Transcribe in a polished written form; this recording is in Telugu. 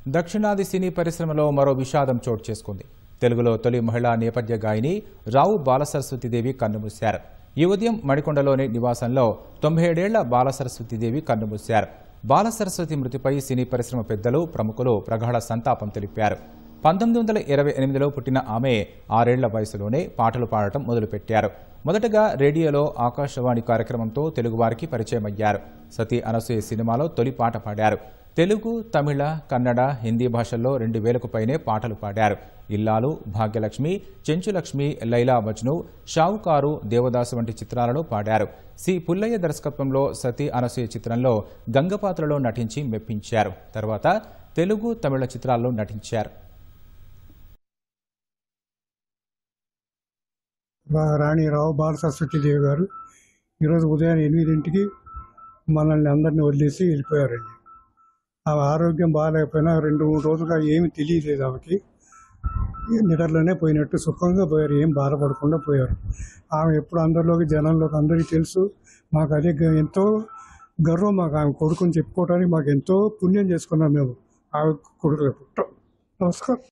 దక్షిణాది సినీ పరిశ్రమలో మరో విషాదం చోటు చేసుకుంది. తెలుగులో తొలి మహిళా నేపథ్య గాయని రావు బాలసరస్వతీదేవి కన్నుమూశారు. ఈ ఉదయం మణికొండలోని నివాసంలో 97 ఏళ్ల బాలసరస్వతీదేవి కన్నుమూశారు. బాలసరస్వతి మృతిపై సినీ పరిశ్రమ పెద్దలు, ప్రముఖులు ప్రగాఢ సంతాపం తెలిపారు. 1928లో పుట్టిన ఆమె 6 ఏళ్ల వయసులోనే పాటలు పాడటం మొదలుపెట్టారు. మొదటగా రేడియోలో ఆకాశవాణి కార్యక్రమంతో తెలుగువారికి పరిచయమయ్యారు. సతీ అనసూయ సినిమాలో తొలి పాట పాడారు. తెలుగు, తమిళ, కన్నడ, హిందీ భాషల్లో 2000కు పైనే పాటలు పాడారు. ఇల్లాలు, భాగ్యలక్ష్మి, చెంచులక్ష్మి, లైలా మజ్ను, షావుకారు, దేవదాసు వంటి చిత్రాలలో పాడారు. సి పుల్లయ్య దర్శకత్వంలో సతీ అనసూయ చిత్రంలో గంగపాత్రలో నటించి మెప్పించారు. తర్వాత తెలుగు, తమిళ చిత్రాల్లో నటించారు. రాణి రావు బాలసరస్వతీదేవి గారు ఈరోజు ఉదయం 8ంటికి మనల్ని అందరినీ వదిలేసి వెళ్ళిపోయారండి. ఆమె ఆరోగ్యం బాగాలేకపోయినా 2-3 రోజులుగా ఏమి తెలియలేదు. ఆమెకి నిద్రలోనే పోయినట్టు సుఖంగా పోయారు, ఏం బాధపడకుండా పోయారు. ఆమె ఎప్పుడు అందరిలోకి, జనంలోకి అందరికీ తెలుసు. మాకు అదే ఎంతో గర్వం. మాకు ఆమె కొడుకుని చెప్పుకోవడానికి మాకు ఎంతో పుణ్యం చేసుకున్నాం మేము ఆమె కొడుకు. నమస్కారం.